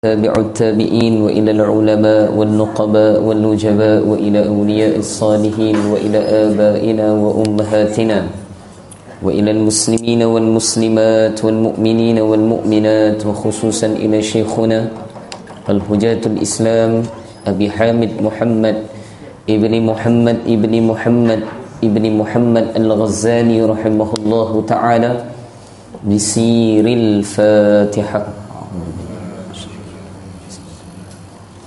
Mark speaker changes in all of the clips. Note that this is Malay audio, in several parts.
Speaker 1: تابع التابعين وإلى العلماء والنقباء والنجباء وإلى أولياء الصالحين وإلى آبائنا وأمهاتنا وإلى المسلمين والمسلمات والمؤمنين والمؤمنات وخصوصا إلى شيخنا الحجاة الإسلام أبي حامد محمد ابن محمد الغزالي رحمه الله تعالى بسير الفاتحة.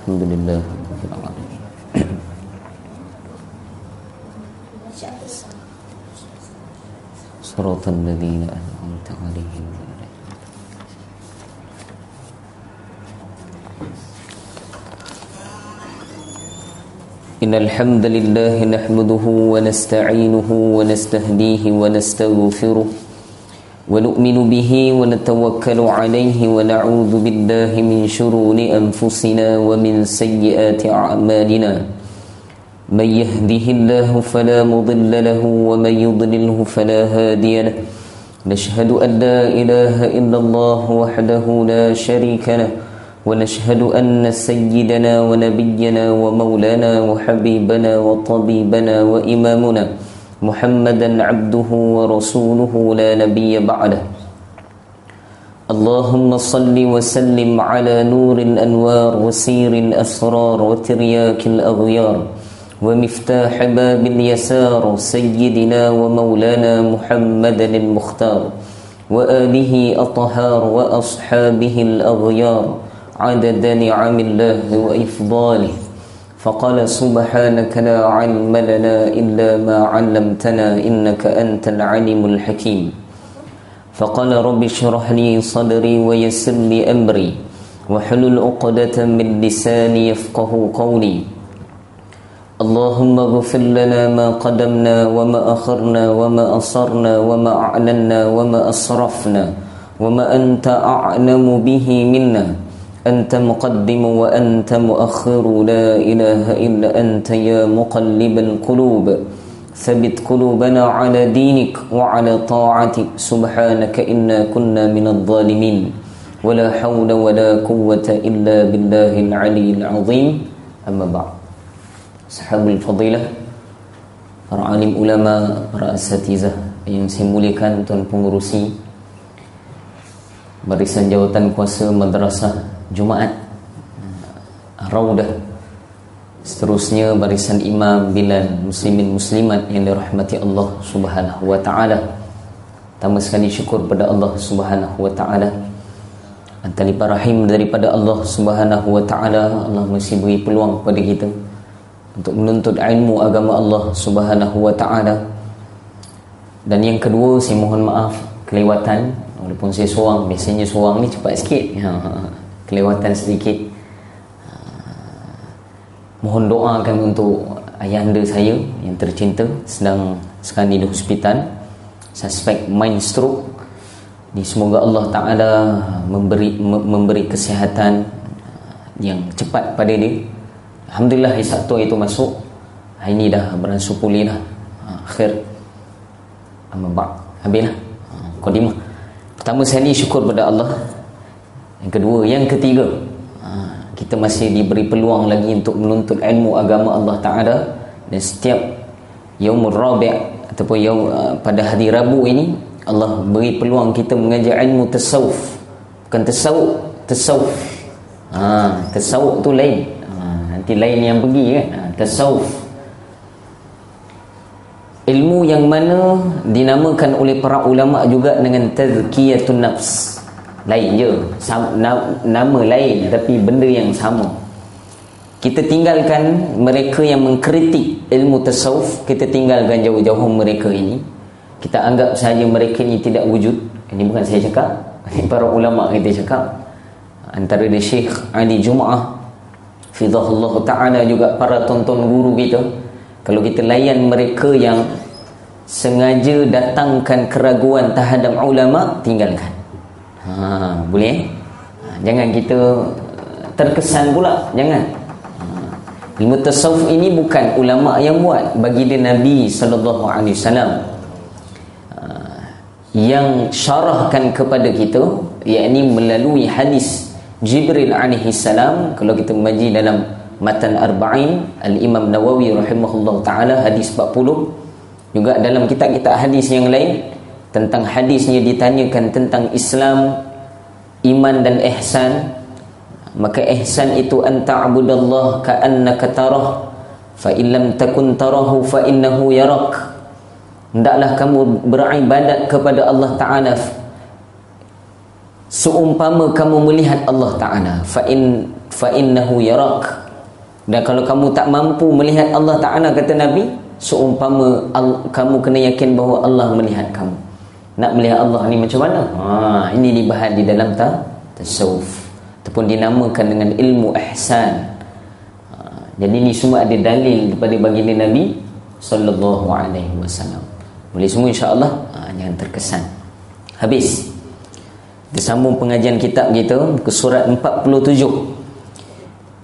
Speaker 1: الحمد لله رب العالمين. صراط الذين أنعمت عليهم. إن الحمد لله نحمده ونستعينه ونستهديه ونستغفره ونؤمن به ونتوكل عليه ونعوذ بالله من شرور أنفسنا ومن سيئات أعمالنا. من يهده الله فلا مضل له ومن يضلله فلا هادي له. نشهد أن لا إله إلا الله وحده لا شريك له ونشهد أن سيدنا ونبينا ومولانا وحبيبنا وطبيبنا وإمامنا محمدا عبده ورسوله لا نبي بعده. اللهم صل وسلم على نور الأنوار وسير الأسرار وترياك الأغيار ومفتاح باب اليسار سيدنا ومولانا محمدا المختار وآله أطهار وأصحابه الأغيار عدد نعم الله وإفضاله. فقال سبحانك لا علم لنا إلا ما علمتنا إنك أنت العليم الحكيم. فقال رب اشرح لي صدري ويسر لي أمري واحلل عقدة من لساني يفقه قولي. اللهم اغفر لنا ما قدمنا وما أخرنا وما أصرنا وما أعلنا وما أسرفنا وما أنت أعلم به منا. أنت مقدم وأنت مؤخر لا إله إلا أنت يا مقلب القلوب ثبت قلوبنا على دينك وعلى طاعتك. سبحانك إنا كنا من الظالمين ولا حول ولا قوة إلا بالله العلي العظيم. أما بعد. Sahabul fadilah, para alim ulama, para asatizah yang saya muliakan, tuan pengurusi barisan jawatan kuasa madrasah Jumaat Raudah, seterusnya barisan imam Bilal, muslimin muslimat yang dirahmati Allah Subhanahu wa taala. Pertama sekali syukur pada Allah Subhanahu wa taala, antara rahim daripada Allah Subhanahu wa taala. Allah masih beri peluang kepada kita untuk menuntut ilmu agama Allah Subhanahu wa taala. Dan yang kedua, saya mohon maaf kelewatan, walaupun saya seorang, biasanya seorang ni cepat sikit, kelewatan sedikit. Mohon doakan untuk ayahanda saya yang tercinta, sedang sekarang di hospital, suspek mind stroke. Semoga Allah Ta'ala memberi kesihatan yang cepat pada dia. Alhamdulillah hari Sabtu itu masuk, hari ini dah beransur pulih dah. Khair. Amma habislah qadimah. Pertama sekali syukur pada Allah. Yang kedua, yang ketiga, kita masih diberi peluang lagi untuk menuntut ilmu agama Allah Ta'ala. Dan setiap yaumul rabi' ataupun pada hari Rabu ini, Allah beri peluang kita mengajar ilmu tasawuf. Bukan tasawuf, tasawuf. Tasawuf tu lain. Nanti lain yang pergi kan. Tasawuf, ilmu yang mana dinamakan oleh para ulama juga dengan tazkiyatun nafs. Lain je, nama lain tapi benda yang sama. Kita tinggalkan mereka yang mengkritik ilmu tasawuf, kita tinggalkan jauh-jauh mereka ini. Kita anggap saja mereka ini tidak wujud. Ini bukan saya cakap, ini para ulama kita cakap. Antara dia Syekh Ali Jum'ah Fidahullah Ta'ala, juga para tonton guru kita. Kalau kita layan mereka yang sengaja datangkan keraguan terhadap ulama, tinggalkan. Boleh? Jangan kita terkesan pula. Jangan. Ilmu tasawuf ini bukan ulama yang buat. Bagi dia Nabi SAW yang syarahkan kepada kita, yakni melalui hadis Jibril alaihi salam. Kalau kita mengaji dalam Matan Arba'in Al-Imam Nawawi rahimahullah ta'ala, hadis 40, juga dalam kitab-kitab hadis yang lain tentang hadisnya ditanyakan tentang Islam, iman dan ihsan. Maka ihsan itu anta'budallah ka'annaka tarah fa in lam takun tarahu fa innahu yarak. Hendaklah kamu beribadat kepada Allah Ta'ala seumpama kamu melihat Allah Ta'ala. Fa innahu yarak. Dan kalau kamu tak mampu melihat Allah Ta'ala, kata Nabi, seumpama kamu kena yakin bahawa Allah melihat kamu. Nak melihat Allah ni macam mana? Ini dibahas di dalam tasawuf, ataupun dinamakan dengan ilmu ihsan. Jadi ni semua ada dalil daripada baginda Nabi sallallahu alaihi wasallam. Boleh semua insya-Allah, jangan terkesan. Habis. Kita sambung pengajian kitab kita ke surat 47.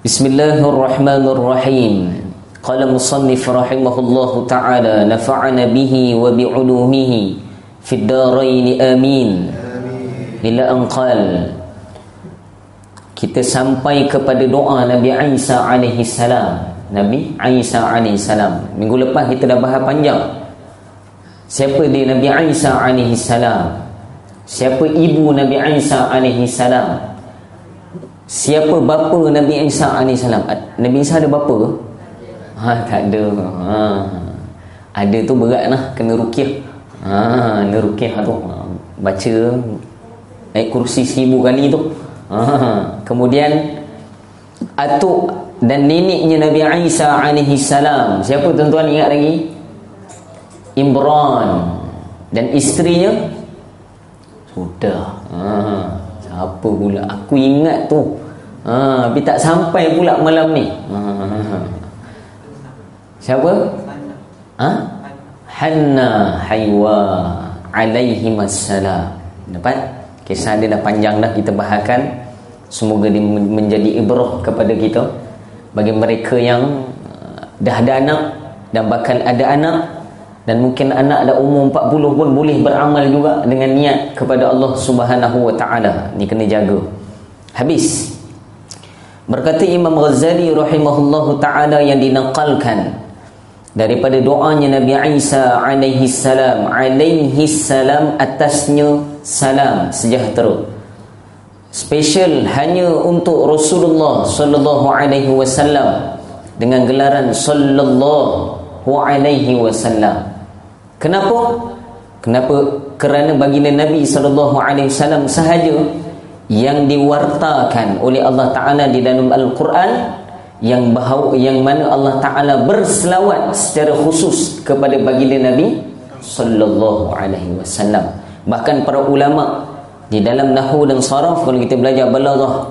Speaker 1: Bismillahirrahmanirrahim. Qala musannif rahimahullahu ta'ala, nafa'ana bihi wa bi'ulumihi fid darain amin. Ila an qala. Kita sampai kepada doa Nabi Isa alaihi salam. Nabi Isa alaihi salam. Minggu lepas kita dah bahas panjang. Siapa dia Nabi Isa alaihi salam? Siapa ibu Nabi Isa alaihi salam? Siapa bapa Nabi Isa alaihi salam? Nabi Isa ada bapa ke? Tak ada. Ada tu berat lah, kena ruqyah. Kena ruqyah tu. Baca ayat kursi 1000 kali tu. Kemudian atuk dan neneknya Nabi Isa alaihi salam. Siapa tuan-tuan ingat lagi? Imran. Dan isterinya sudah. Siapa pula? Aku ingat tu. Tapi tak sampai pula malam ni. Siapa? Hanna Haywa alaihimassalam. Dapat? Kisah dia dah panjang dah kita bahaskan. Semoga dia menjadi ibrah kepada kita, bagi mereka yang dah ada anak dan bakal ada anak, dan mungkin anak dah umur 40 pun boleh beramal juga dengan niat kepada Allah Subhanahu wa ta'ala. Ni kena jaga. Habis. Berkata Imam Ghazali rahimahullahu ta'ala yang dinaqalkan daripada doanya Nabi Isa alaihi salam, atasnya salam sejahtera, special hanya untuk Rasulullah sallallahu alaihi wasallam dengan gelaran sallallahu alaihi wasallam. Kenapa? Kerana baginda Nabi sallallahu alaihi wasallam sahaja yang diwartakan oleh Allah Taala di dalam Al-Quran, yang mana Allah Taala berselawat secara khusus kepada baginda Nabi sallallahu alaihi wasallam. Bahkan para ulama di dalam nahwu dan saraf, kalau kita belajar balaghah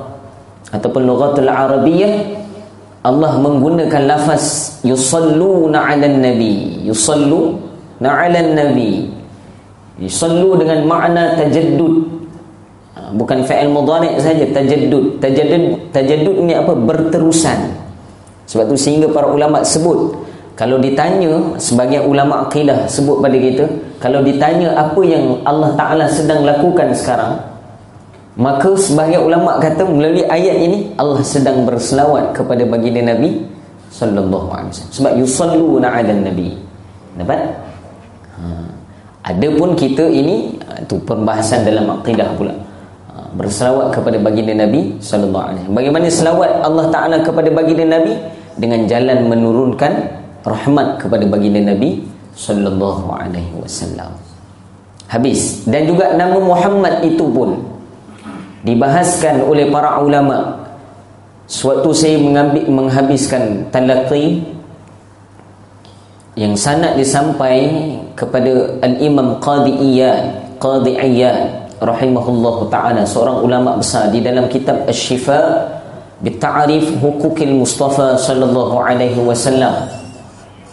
Speaker 1: ataupun lughatul arabiyyah, Allah menggunakan lafaz yusalluna 'alan nabi. Yusalluna 'alan nabi. Yusallu dengan makna tajaddud. Bukan fa'il mudhari' saja, tajaddud. Tajaddud ni apa? Berterusan. Sebab tu sehingga para ulama sebut, kalau ditanya, sebagian ulama akidah sebut pada kita, kalau ditanya apa yang Allah Ta'ala sedang lakukan sekarang, maka sebagian ulama kata melalui ayat ini Allah sedang berselawat kepada baginda Nabi sallallahu alaihi wasallam. Sebab yusalluna 'alan nabi. Dapat? Adapun kita ini, itu pembahasan dalam akidah pula. Berselawat kepada baginda Nabi sallallahu alaihi wasallam. Bagaimana selawat Allah Ta'ala kepada baginda Nabi? Dengan jalan menurunkan rahmat kepada baginda Nabi sallallahu alaihi wasallam. Habis. Dan juga nama Muhammad itu pun dibahaskan oleh para ulama. Sewaktu saya menghabiskan talaqi yang sanad disampai kepada Al-Imam Qadi Iyad rahimahullahu ta'ala, seorang ulama besar, di dalam kitab Asy-Syifa Bitta'arif Hukukil Mustafa sallallahu alaihi wasallam,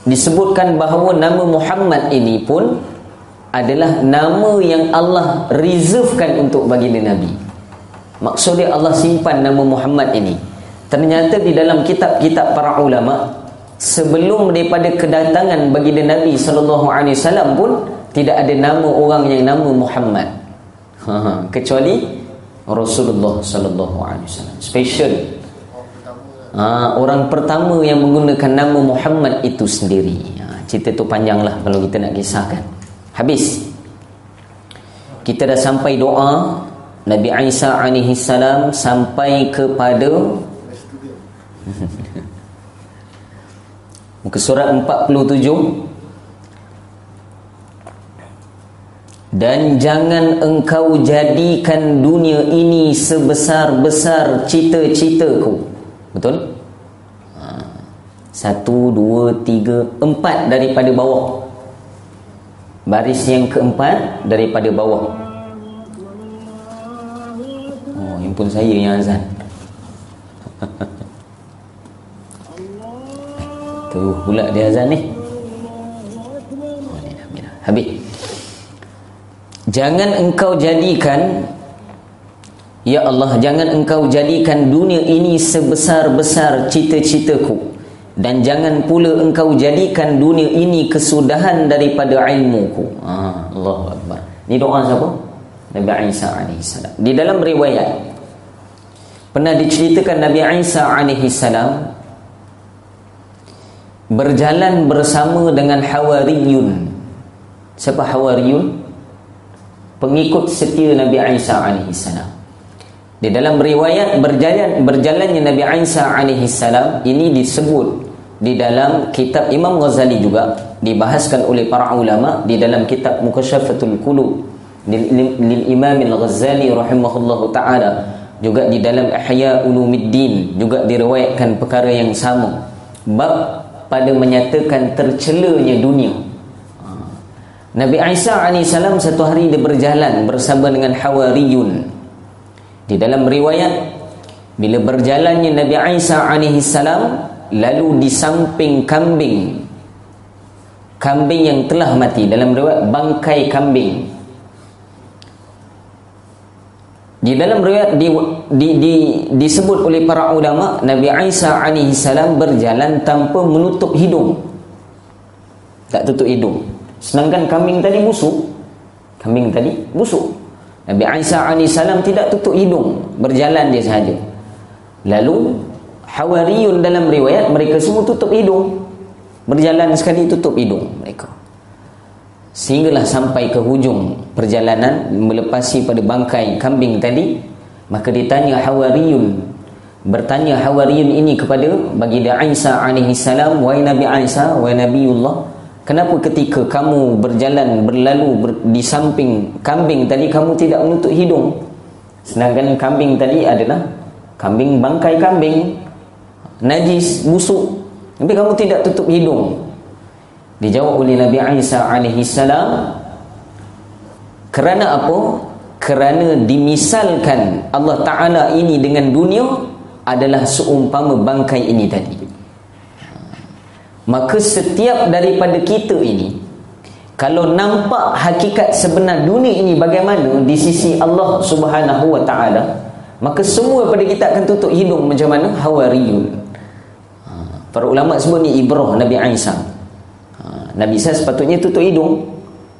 Speaker 1: disebutkan bahawa nama Muhammad ini pun adalah nama yang Allah reservekan untuk baginda Nabi. Maksudnya Allah simpan nama Muhammad ini. Ternyata di dalam kitab-kitab para ulama, sebelum daripada kedatangan baginda Nabi sallallahu alaihi wasallam pun tidak ada nama orang yang nama Muhammad. Kecuali Rasulullah sallallahu alaihi wasallam. Special. Orang pertama yang menggunakan nama Muhammad itu sendiri. Cerita tu panjanglah kalau kita nak kisahkan. Habis. Kita dah sampai doa Nabi Isa alaihi salam sampai kepada muka surat 47. Dan jangan engkau jadikan dunia ini sebesar-besar cita-citaku. Betul? 1, 2, 3, 4 daripada bawah. Baris yang keempat daripada bawah. Oh, yang pun saya yang azan. Tu pula dia azan ni. Habis. Jangan engkau jadikan, ya Allah, jangan engkau jadikan dunia ini sebesar-besar cita-citaku, dan jangan pula engkau jadikan dunia ini kesudahan daripada ilmuku. Allahu Akbar. Ini doa siapa? Nabi Isa alaihissalam. Di dalam riwayat pernah diceritakan Nabi Isa alaihissalam berjalan bersama dengan Hawariyun. Siapa Hawariyun? Pengikut setia Nabi Isa alaihissalam. Di dalam riwayat berjalannya Nabi Isa alaihissalam ini disebut di dalam kitab Imam Ghazali, juga dibahaskan oleh para ulama di dalam kitab Mukasyafatul Qulub lil Imam Al-Ghazali rahimahullahu taala, juga di dalam Ihya Ulumuddin juga diriwayatkan perkara yang sama, bab pada menyatakan tercelanya dunia. Nabi Isa AS satu hari dia berjalan bersama dengan Hawariyun. Di dalam riwayat, bila berjalannya Nabi Isa AS, lalu di samping kambing yang telah mati, dalam riwayat bangkai kambing. Di dalam riwayat disebut oleh para ulama, Nabi Isa AS berjalan tanpa menutup hidung. Tak tutup hidung. Sedangkan kambing tadi busuk. Nabi Isa AS tidak tutup hidung, berjalan dia sahaja. Lalu Hawariyun dalam riwayat, mereka semua tutup hidung, berjalan sekali tutup hidung mereka, sehinggalah sampai ke hujung perjalanan, melepasi pada bangkai kambing tadi. Maka ditanya Hawariyun, bertanya Hawariyun ini kepada baginda Isa alaihissalam, wahai Nabi Isa, wahai Nabiullah, kenapa ketika kamu berlalu di samping kambing tadi kamu tidak menutup hidung? Sedangkan kambing tadi adalah bangkai kambing, najis, busuk, tapi kamu tidak tutup hidung. Dijawab oleh Nabi Isa alaihissalam, kerana apa? Kerana dimisalkan Allah Ta'ala ini dengan dunia adalah seumpama bangkai ini tadi. Maka setiap daripada kita ini, kalau nampak hakikat sebenar dunia ini bagaimana di sisi Allah Subhanahu wa Ta'ala, maka semua pada kita akan tutup hidung macam mana Hawariyun. Para ulama sebut ni ibrah Nabi Isa. Nabi Isa sepatutnya tutup hidung,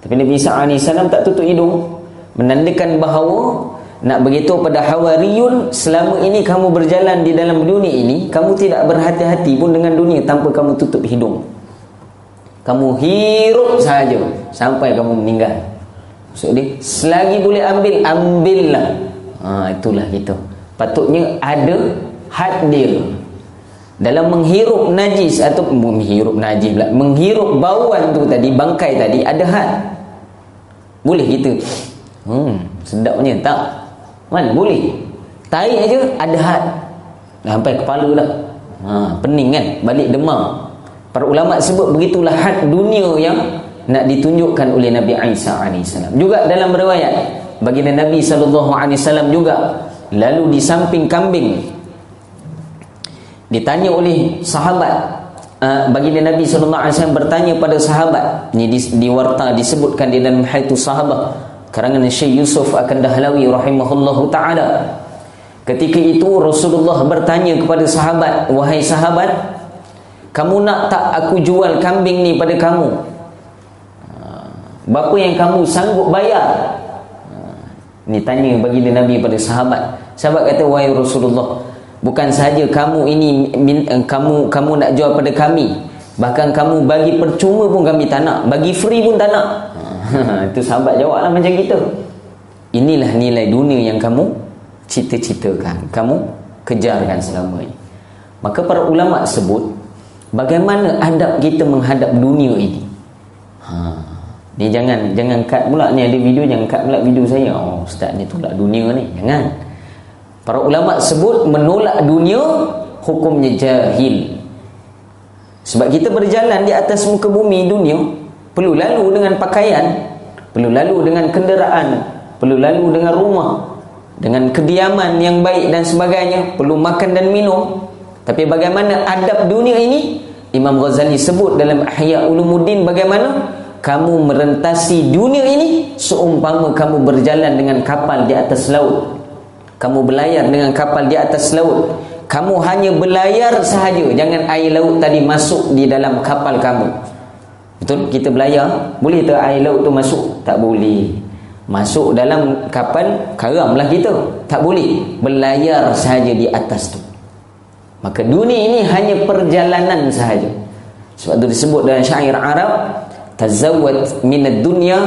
Speaker 1: tapi Nabi Isa AS tak tutup hidung, menandakan bahawa nak beritahu pada Hawariyun, selama ini kamu berjalan di dalam dunia ini, kamu tidak berhati-hati pun dengan dunia tanpa kamu tutup hidung. Kamu hirup sahaja sampai kamu meninggal. Maksudnya, selagi boleh ambillah. Itulah kita. Patutnya ada had dia. Dalam menghirup najis atau menghirup bauan tu tadi, bangkai tadi, ada had. Boleh kita sedapnya tak? Mana boleh? Tai aja ada had. Sampai kepala lah. Pening kan? Balik demam. Para ulama sebut begitulah had dunia yang nak ditunjukkan oleh Nabi Isa AS. Juga dalam riwayat, baginda Nabi SAW juga lalu di samping kambing. Ditanya oleh sahabat, baginda Nabi SAW bertanya pada sahabat. Ini di warta disebutkan di dalam Haytus Sahabah karangan Syekh Yusuf Akan-Dahlawi rahimahullahu ta'ala. Ketika itu Rasulullah bertanya kepada sahabat, wahai sahabat, kamu nak tak aku jual kambing ni pada kamu? Berapa yang kamu sanggup bayar? Ni tanya baginda Nabi pada sahabat. Sahabat kata, wahai Rasulullah, bukan sahaja kamu ini kamu nak jual pada kami, bahkan kamu bagi percuma pun kami tak nak, bagi free pun tak nak. Itu sahabat jawablah macam kita. Inilah nilai dunia yang kamu cita-citakan, kamu kejarkan selama ini. Maka para ulama sebut bagaimana adab kita menghadap dunia ini. Ni jangan cut pula, ni ada video, jangan cut pula video saya. Oh, ustaz ni tolak dunia ni. Jangan. Para ulama sebut menolak dunia hukumnya jahil. Sebab kita berjalan di atas muka bumi dunia, perlu lalu dengan pakaian, perlu lalu dengan kenderaan, perlu lalu dengan rumah, dengan kediaman yang baik dan sebagainya, perlu makan dan minum. Tapi bagaimana adab dunia ini? Imam Ghazali sebut dalam Ihya Ulumuddin bagaimana kamu merentasi dunia ini seumpama kamu berjalan dengan kapal di atas laut. Kamu berlayar dengan kapal di atas laut. Kamu hanya berlayar sahaja, jangan air laut tadi masuk di dalam kapal kamu. Betul? Kita berlayar, boleh tak air laut tu masuk? Tak boleh. Masuk dalam kapal, karamlah kita. Tak boleh. Berlayar sahaja di atas tu. Maka dunia ini hanya perjalanan sahaja. Sebab tu disebut dalam syair Arab, tazawwad minad dunya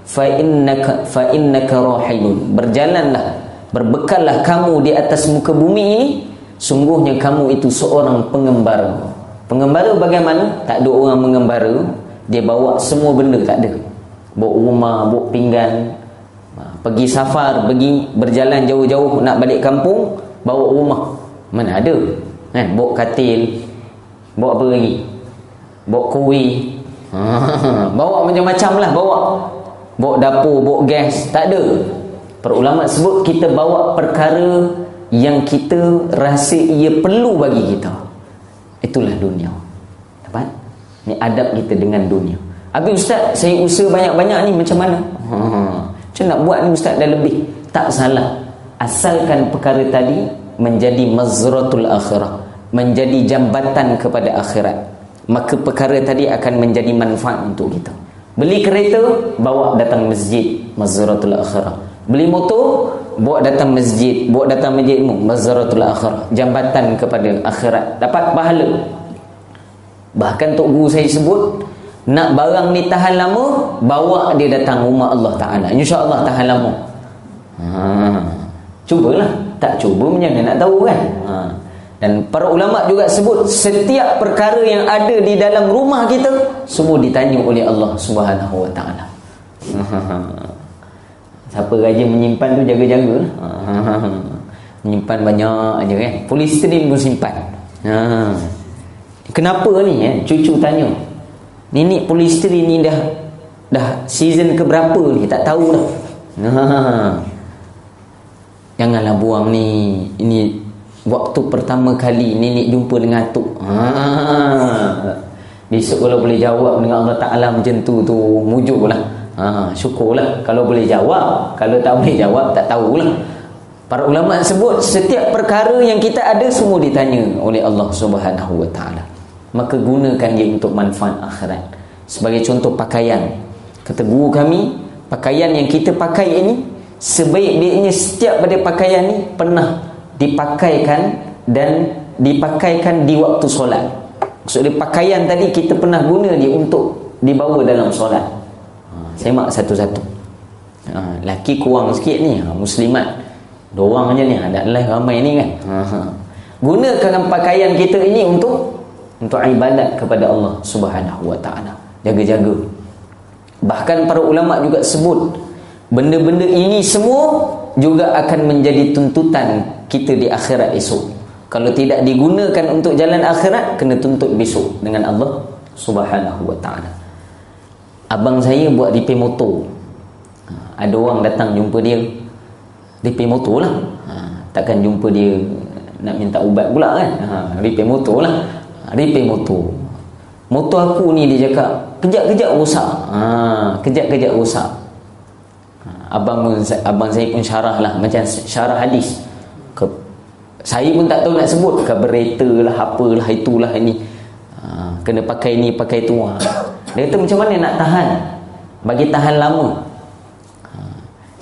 Speaker 1: fa innaka rahilun. Berjalanlah, berbekallah kamu di atas muka bumi ini, sungguhnya kamu itu seorang pengembara. Pengembara bagaimana? Tak ada orang mengembara dia bawa semua benda, tak ada. Bawa rumah, bawa pinggan, pergi safar, pergi berjalan jauh-jauh nak balik kampung, bawa rumah. Mana ada kan? Bawa katil, bawa apa lagi? Bawa kuih, bawa macam-macam lah, bawa dapur, bawa gas. Tak ada. Para ulama sebut kita bawa perkara yang kita rasa ia perlu bagi kita. Itulah dunia. Dapat? Ni adab kita dengan dunia. Habis ustaz, saya usaha banyak-banyak ni macam mana? Macam nak buat ni ustaz dah lebih. Tak salah, asalkan perkara tadi menjadi mazratul akhirah, menjadi jambatan kepada akhirat, maka perkara tadi akan menjadi manfaat untuk kita. Beli kereta, bawa datang masjid, mazratul akhirah. Beli motor, bawa datang masjid, bawa datang masjidmu, mazratul akhirah, jambatan kepada akhirat, dapat pahala. Bahkan Tok Guru saya sebut, nak barang ni tahan lama, bawa dia datang rumah Allah Ta'ala, insya-Allah tahan lama. Cubalah. Tak cuba macam mana nak tahu kan? Dan para ulama juga sebut setiap perkara yang ada di dalam rumah kita semua ditanya oleh Allah Subhanahu Wa Ta'ala. Siapa rajin menyimpan tu jaga-jaga lah. Menyimpan banyak aja kan. Polisterin pun simpan. Kenapa ni cucu tanya, Nenek polisterin ni dah season ke berapa ni? Tak tahulah. Janganlah buang ni. Ini waktu pertama kali nenek jumpa dengan atuk. Besok kalau boleh jawab dengan Allah Ta'ala macam tu mujurlah. Syukurlah kalau boleh jawab. Kalau tak boleh jawab, tak tahulah. Para ulama sebut setiap perkara yang kita ada semua ditanya oleh Allah Subhanahu Wa Ta'ala. Maka gunakan dia untuk manfaat akhirat. Sebagai contoh pakaian, kata guru kami, pakaian yang kita pakai ini sebaik-baiknya setiap pada pakaian ni pernah dipakaikan dan dipakaikan di waktu solat. Maksudnya pakaian tadi kita pernah guna dia untuk dibawa dalam solat. Semak satu-satu. Laki kurang sikit ni, muslimat dorang je ni, ada lain ramai ni kan. Gunakan pakaian kita ini untuk ibadat kepada Allah Subhanahu Wa Ta'ala. Jaga-jaga. Bahkan para ulama juga sebut benda-benda ini semua juga akan menjadi tuntutan kita di akhirat esok. Kalau tidak digunakan untuk jalan akhirat, kena tuntut besok dengan Allah Subhanahu Wa Ta'ala. Abang saya buat repair motor. Ada orang datang jumpa dia, repair motor lah. Takkan jumpa dia nak minta ubat pula kan. Repair motor lah. Repair motor. Motor aku ni, dia cakap, kejap-kejap rosak. Kejap-kejap rosak. Abang saya pun syarah lah, macam syarah hadis. Saya pun tak tahu nak sebut, carburetor lah, apalah, itulah ini. Kena pakai ni, pakai tu. Dia kata macam mana nak tahan? Bagi tahan lama.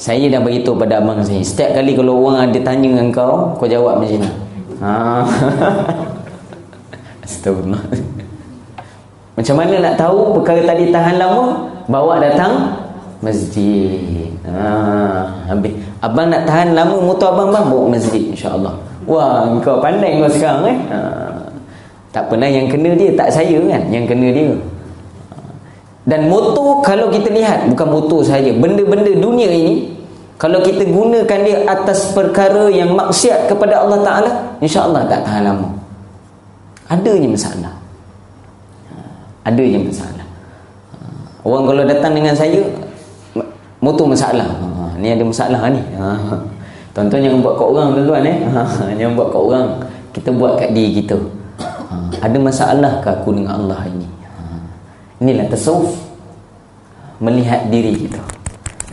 Speaker 2: Saya dah beritahu pada abang saya, setiap kali kalau orang ada tanya dengan kau, kau jawab macam ni. Astagfirullah. Macam mana nak tahu perkara tadi tahan lama? Bawa datang masjid. Habis. Abang nak tahan lama motor abang, bawa masjid, insya-Allah. Wah, kau pandai kau sekarang Tak pernah yang kena dia, tak saya kan, yang kena dia. Dan motor, kalau kita lihat, bukan motor saja, benda-benda dunia ini, kalau kita gunakan dia atas perkara yang maksiat kepada Allah Ta'ala, insya-Allah tak tahan lama. Adanya masalah. Adanya masalah. Orang kalau datang dengan saya, motor masalah. Ni ada masalah ni. Tuan-tuan jangan buat kat orang, tuan-tuan jangan buat kat orang. Kita buat kat diri kita. Ada masalah ke aku dengan Allah ini? Inilah tasawuf, melihat diri kita.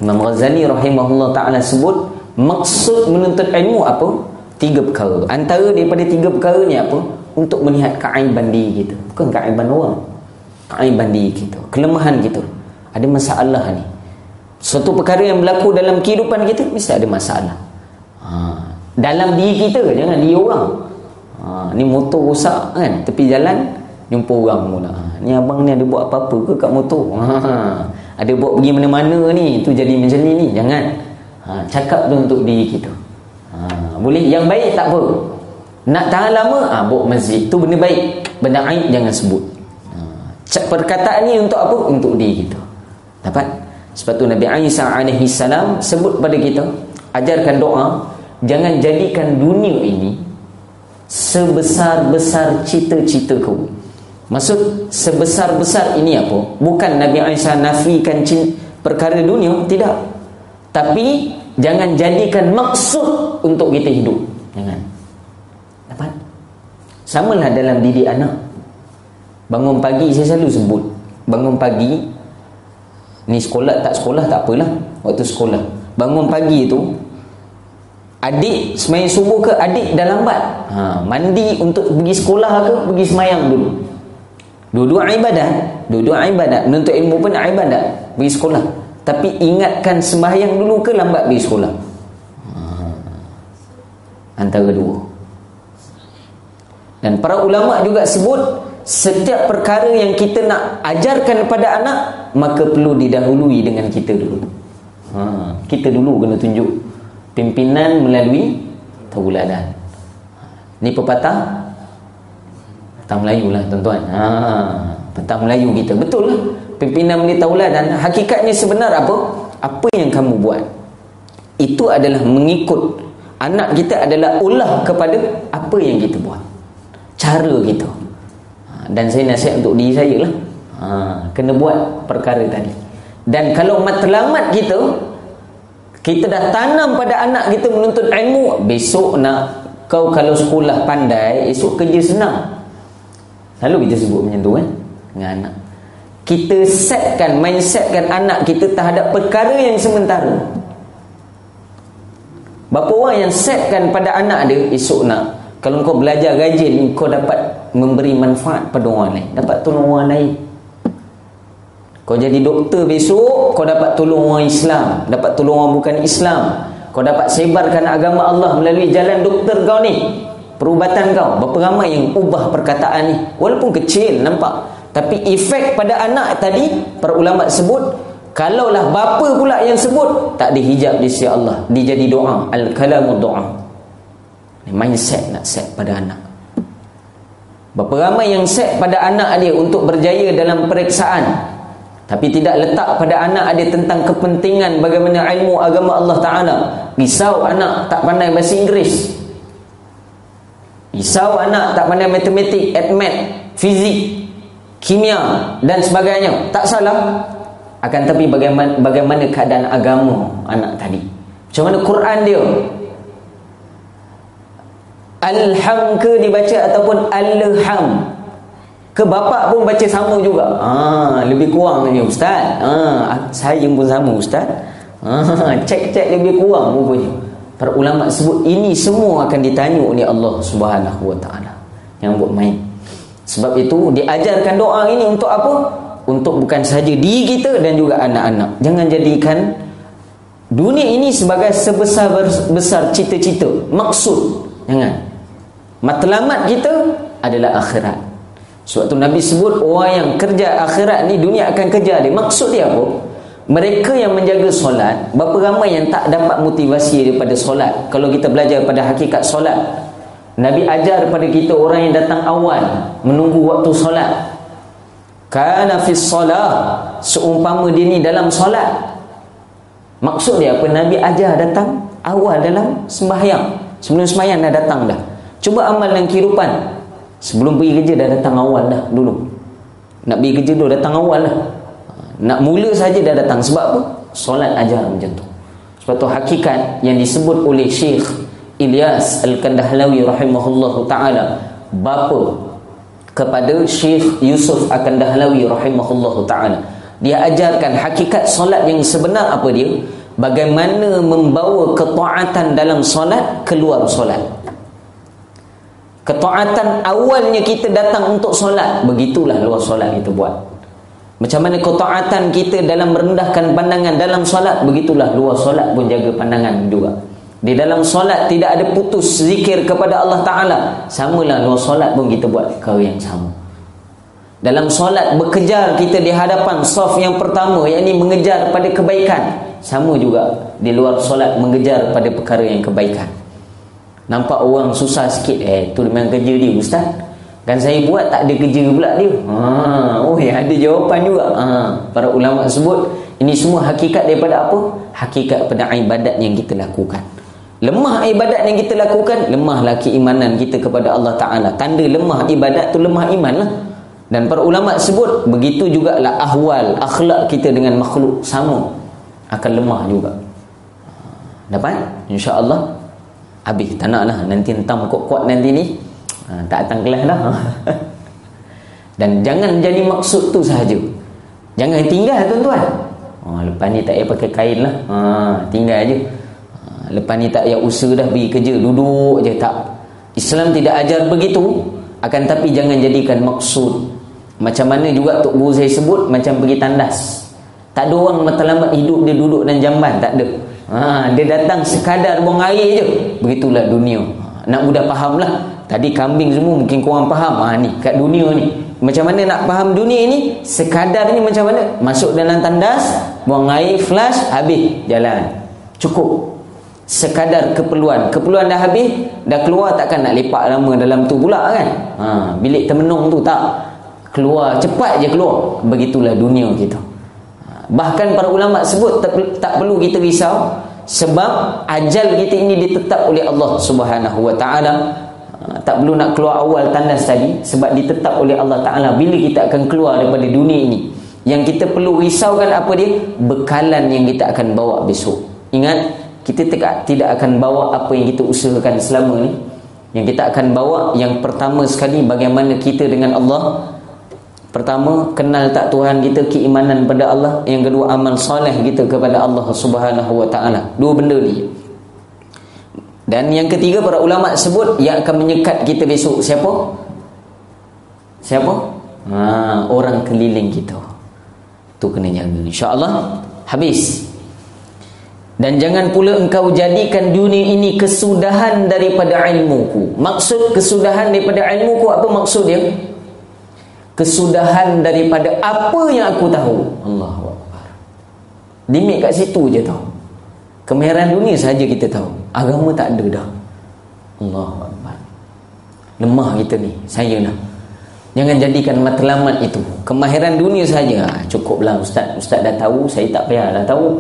Speaker 2: Imam Ghazali rahimahullah ta'ala sebut, maksud menuntut ilmu apa? 3 perkara. Antara daripada 3 perkara ni apa? Untuk melihat keaiban diri kita. Bukan keaiban orang, keaiban diri kita, kelemahan kita. Ada masalah ni. Suatu perkara yang berlaku dalam kehidupan kita, mesti ada masalah. Dalam diri kita, jangan diri orang. Ni motor rosak kan, tepi jalan, jumpa orang pula. Ni abang ni ada buat apa-apa ke kat motor? Ada buat pergi mana-mana ni, tu jadi macam ni. Jangan. Cakap tu untuk diri kita. Boleh? Yang baik tak apa. Nak tahan lama, bawa masjid. Tu benda baik. Benda aib jangan sebut. Perkataan ni untuk apa? Untuk diri kita. Dapat? Sebab tu Nabi Isa alaihi salam sebut pada kita, ajarkan doa, jangan jadikan dunia ini sebesar-besar cita-cita kau. Maksud sebesar-besar ini apa? Bukan Nabi Isa nafikan perkara dunia, tidak. Tapi jangan jadikan maksud untuk kita hidup. Jangan. Dapat? Samalah dalam didik anak. Bangun pagi, saya selalu sebut, bangun pagi ni, sekolah tak sekolah tak apalah. Waktu sekolah, bangun pagi tu, adik semayang subuh ke, adik dah lambat, mandi untuk pergi sekolah ke, pergi semayang dulu. Dua-dua ibadat. Menuntut ilmu pun ibadat, pergi sekolah. Tapi ingatkan sembahyang dulu ke lambat pergi sekolah? Antara dua. Dan para ulama juga sebut, setiap perkara yang kita nak ajarkan kepada anak, maka perlu didahului dengan kita dulu. Kita dulu kena tunjuk pimpinan melalui tauladan. Ni pepatah Melayu lah tuan-tuan. Pepatah Melayu kita. Betul lah, pimpinan melalui tauladan. Hakikatnya sebenar apa? Apa yang kamu buat, itu adalah mengikut. Anak kita adalah ulah kepada apa yang kita buat, cara kita. Dan saya nasihat untuk diri saya lah, kena buat perkara tadi. Dan kalau matlamat kita dah tanam pada anak kita menuntut ilmu, besok kau kalau sekolah pandai, esok kerja senang. Selalu kita sebut macam tu kan dengan anak. Kita mindsetkan anak kita terhadap perkara yang sementara. Berapa orang yang setkan pada anak dia, esok kalau kau belajar rajin, kau dapat memberi manfaat pada orang lain, dapat tolong orang lain. Kau jadi doktor besok, kau dapat tolong orang Islam, dapat tolong orang bukan Islam. Kau dapat sebarkan agama Allah melalui jalan doktor kau ni, perubatan kau. Berapa ramai yang ubah perkataan ni, walaupun kecil nampak, tapi efek pada anak tadi, para ulama sebut, kalaulah bapa pula yang sebut, tak ada hijab di sisi Allah, dia jadi doa, al-kalamu doa. Mindset nak set pada anak. Berapa ramai yang set pada anak dia untuk berjaya dalam periksaan, tapi tidak letak pada anak dia tentang kepentingan bagaimana ilmu agama Allah Ta'ala. Risau anak tak pandai bahasa Inggeris, risau anak tak pandai matematik, math, fizik, kimia dan sebagainya. Tak salah, akan tapi bagaimana keadaan agama anak tadi, macam mana Quran dia, alham ke dibaca ataupun alham ke, bapak pun baca sama juga. Lebih kurang ni ustaz. Saya pun sama ustaz. Cek lebih kurang rupanya. Para ulama sebut ini semua akan ditanya oleh Allah Subhanahu wa taala. Yang buat main. Sebab itu diajarkan doa ini untuk apa? Untuk bukan sahaja diri kita dan juga anak-anak. Jangan jadikan Dunia ini sebagai sebesar-besar cita-cita, maksud. Jangan. Matlamat kita adalah akhirat. Sebab tu Nabi sebut orang yang kerja akhirat ni, dunia akan kejar dia. Maksud dia apa? Mereka yang menjaga solat, berapa ramai yang tak dapat motivasi daripada solat. Kalau kita belajar pada hakikat solat, Nabi ajar kepada kita orang yang datang awal menunggu waktu solat. Kana fis solah, seumpama dia ni dalam solat. Maksud dia apa? Nabi ajar datang awal dalam sembahyang. Sebelum sembahyang dah datang dah. Cuba amal dalam kehidupan. Sebelum pergi kerja dah datang awal dah dulu. Nak pergi kerja dulu datang awal dah. Nak mula saja dah datang. Sebab apa? Solat ajar macam tu. Sebab tu hakikat yang disebut oleh Syekh Ilyas Al-Kandahlawi rahimahullahu ta'ala, bapa kepada Syekh Yusuf Al-Kandahlawi rahimahullahu ta'ala, dia ajarkan hakikat solat yang sebenar apa dia? Bagaimana membawa ketaatan dalam solat keluar solat. Ketaatan awalnya kita datang untuk solat, begitulah luar solat kita buat. Macam mana ketaatan kita dalam merendahkan pandangan dalam solat, begitulah luar solat pun jaga pandangan juga. Di dalam solat tidak ada putus zikir kepada Allah Ta'ala, samalah luar solat pun kita buat perkara yang sama. Dalam solat berkejar kita di hadapan saf yang pertama, yakni mengejar pada kebaikan, sama juga di luar solat mengejar pada perkara yang kebaikan. Nampak orang susah sikit, tu memang kerja dia ustaz, kan saya buat tak ada kerja pula dia. Ada jawapan juga. Para ulama sebut ini semua hakikat daripada apa? Hakikat pada ibadat yang kita lakukan. Lemah ibadat yang kita lakukan, lemahlah keimanan kita kepada Allah Ta'ala. Tanda lemah ibadat tu lemah iman lah. Dan para ulama sebut begitu jugalah ahwal, akhlak kita dengan makhluk sama, akan lemah juga. Dapat? InsyaAllah. Habis, tak nak lah. Nanti entam kuat-kuat nanti ni, tak datang kelas dah. Dan jangan jadi maksud tu sahaja. Jangan tinggal tuan-tuan. Lepas ni tak payah pakai kain lah. Tinggal je. Lepas ni tak payah usaha dah pergi kerja, duduk je. Tak. Islam tidak ajar begitu. Akan tapi jangan jadikan maksud. Macam mana juga Tok Guru saya sebut, macam pergi tandas. Tak ada orang matlamat hidup dia duduk dan jamban, tak ada. Dia datang sekadar buang air je. Begitulah dunia. Nak mudah faham lah. Tadi kambing semua mungkin korang faham. Ni kat dunia ni, macam mana nak faham dunia ni? Sekadar ni macam mana? Masuk dalam tandas, buang air, flush, habis, jalan. Cukup. Sekadar keperluan. Keperluan dah habis, dah keluar, takkan nak lepak lama dalam tu pula kan? Bilik termenung tu tak. Keluar, cepat je keluar. Begitulah dunia kita. Bahkan para ulama sebut tak perlu kita risau, sebab ajal kita ini ditetap oleh Allah Subhanahu Wa Ta'ala. Tak perlu nak keluar awal tandas tadi, sebab ditetap oleh Allah Ta'ala bila kita akan keluar daripada dunia ini. Yang kita perlu risaukan apa dia? Bekalan yang kita akan bawa besok. Ingat, kita tidak akan bawa apa yang kita usahakan selama ni. Yang kita akan bawa, yang pertama sekali, bagaimana kita dengan Allah. Pertama, kenal tak Tuhan kita, keimanan pada Allah. Yang kedua, amal soleh kita kepada Allah Subhanahu Wa Ta'ala. Dua benda ni. Dan yang ketiga, para ulama sebut yang akan menyekat kita besok. Siapa? Siapa? Orang keliling kita. Tu kena jaga, insya-Allah. Habis. Dan jangan pula engkau jadikan dunia ini kesudahan daripada ilmuku. Maksud kesudahan daripada ilmuku, apa maksud dia? Kesudahan daripada apa yang aku tahu. Allahu Akbar. Limit kat situ je tahu. Kemahiran dunia saja kita tahu. Agama tak ada dah. Allahu Akbar. Lemah kita ni. Saya lah. Jangan jadikan matlamat itu. Kemahiran dunia saja. Cukuplah ustaz. Ustaz dah tahu, saya tak payahlah tahu.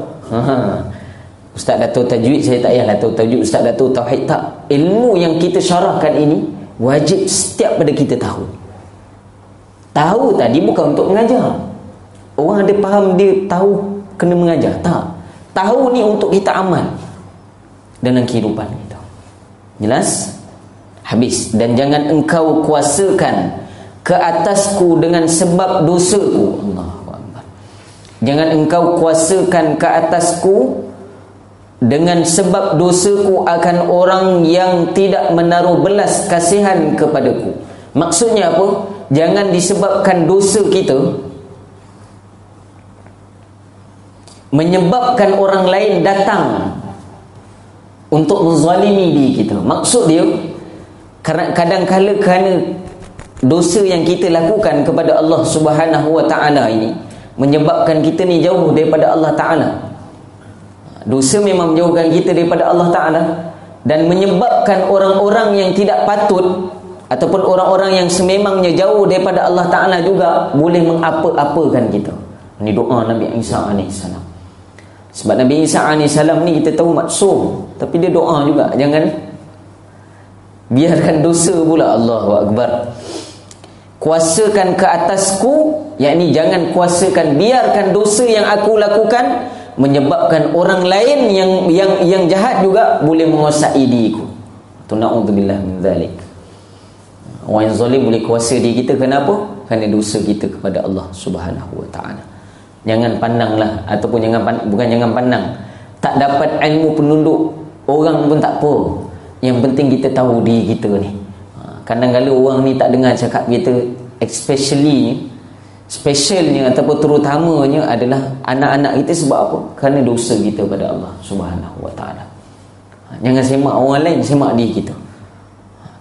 Speaker 2: Ustaz dah tahu tajwid, saya tak payahlah tahu tajwid. Ustaz dah tahu tauhid, tak. Ilmu yang kita syarahkan ini wajib setiap pada kita tahu. Tahu tadi bukan untuk mengajar. Orang ada faham dia tahu kena mengajar. Tak. Tahu ni untuk kita amal dalam kehidupan kita. Jelas? Habis. Dan jangan engkau kuasakan ke atasku dengan sebab dosaku. Allahu Akbar. Jangan engkau kuasakan ke atasku dengan sebab dosaku akan orang yang tidak menaruh belas kasihan kepadaku. Maksudnya apa? Jangan disebabkan dosa kita menyebabkan orang lain datang untuk menzalimi diri kita. Maksud dia, kadang-kala kerana dosa yang kita lakukan kepada Allah Subhanahu wa ta'ala ini menyebabkan kita ni jauh daripada Allah Ta'ala. Dosa memang menjauhkan kita daripada Allah Ta'ala, dan menyebabkan orang-orang yang tidak patut ataupun orang-orang yang sememangnya jauh daripada Allah Ta'ala juga boleh mengapa-apakan kita. Ini doa Nabi Isa AS. Sebab Nabi Isa AS ni kita tahu maksum, tapi dia doa juga, jangan biarkan dosa pula. Allahu Akbar. Kuasakan ke atasku, yakni jangan kuasakan, biarkan dosa yang aku lakukan menyebabkan orang lain yang jahat juga boleh menguasai diriku. Na'udzubillah min zalik. Orang yang zalim boleh kuasa diri kita. Kenapa? Kerana dosa kita kepada Allah Subhanahu wa ta'ala. Jangan pandanglah, ataupun bukan jangan pandang, tak dapat ilmu penunduk orang pun tak apa. Yang penting kita tahu diri kita ni. Kadang-kadang orang ni tak dengar cakap kita, specialnya ataupun terutamanya adalah anak-anak kita. Sebab apa? Kerana dosa kita pada Allah Subhanahu wa ta'ala. Jangan semak orang lain, semak diri kita.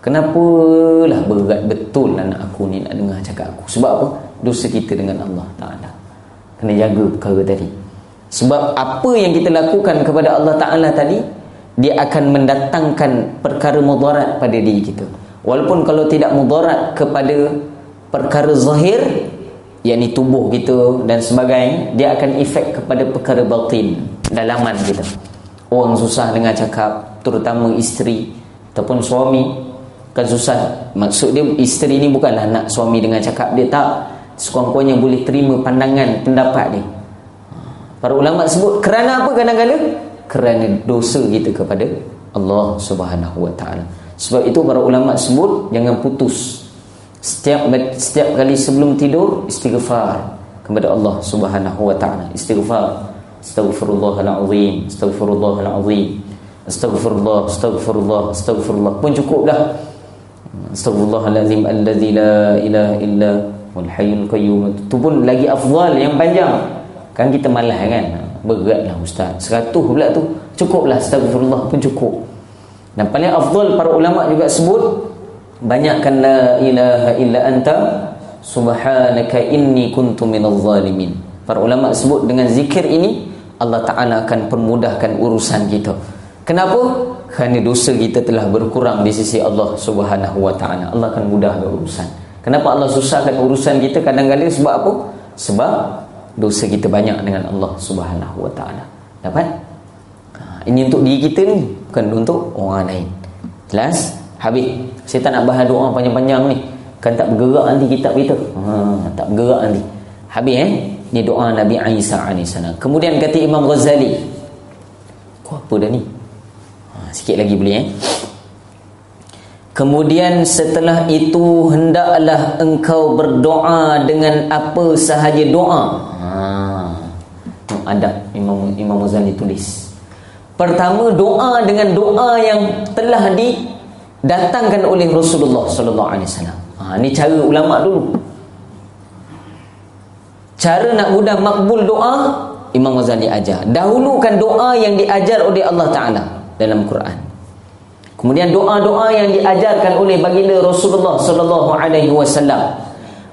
Speaker 2: Kenapalah berat betul anak aku ni nak dengar cakap aku. Sebab apa? Dosa kita dengan Allah Ta'ala. Kena jaga perkara tadi. Sebab apa yang kita lakukan kepada Allah Ta'ala tadi, dia akan mendatangkan perkara mudarat pada diri kita. Walaupun kalau tidak mudarat kepada perkara zahir, yakni tubuh kita dan sebagainya, dia akan efek kepada perkara batin, dalaman kita. Orang susah dengar cakap, terutama isteri ataupun suami kan susah. Maksud dia isteri ni bukanlah nak suami dengar cakap dia, tak. Sekurang-kurangnya boleh terima pandangan, pendapat dia. Para ulama sebut kerana apa kadang-kadang? Kerana dosa kita kepada Allah Subhanahu wa ta'ala. Sebab itu para ulama sebut jangan putus. Setiap kali sebelum tidur istighfar kepada Allah Subhanahu wa ta'ala. Istighfar. Astaghfirullahalazim, astaghfirullahalazim, astaghfirullah pun cukup dah. Astaghfirullahalazim allazi la ilaha illa wal hayyul qayyum. Itu pun lagi afdal, yang panjang. Kan kita malas kan, beratlah ustaz, 100 pula tu. Cukuplah astaghfirullah pun cukup. Dan paling afdal para ulama juga sebut banyakkan la ilaha illa anta subhanaka inni kuntu minaz zalimin. Para ulama sebut dengan zikir ini Allah Ta'ala akan permudahkan urusan kita. Kenapa? Kerana dosa kita telah berkurang di sisi Allah Subhanahu wa ta'ala. Allah akan mudahkan urusan. Kenapa Allah susahkan urusan kita kadang-kadang? Sebab apa? Sebab dosa kita banyak dengan Allah Subhanahu wa ta'ala. Dapat? Ini untuk diri kita ni, bukan untuk orang lain. Jelas? Habis. Saya tak nak bahas doa panjang-panjang ni, kan tak bergerak nanti kitab kita. Tak bergerak nanti. Habis ni doa Nabi Isa AS. Kemudian kata Imam Ghazali, apa dah ni? Sikit lagi boleh Kemudian setelah itu hendaklah engkau berdoa dengan apa sahaja doa. Adab Imam Ghazali tulis. Pertama, doa dengan doa yang telah didatangkan oleh Rasulullah sallallahu alaihi wasallam. Ni cara ulama dulu. Cara nak mudah makbul doa, Imam Ghazali ajar. Dahulukan doa yang diajar oleh Allah Ta'ala dalam Quran. Kemudian doa-doa yang diajarkan oleh baginda Rasulullah sallallahu alaihi wasallam.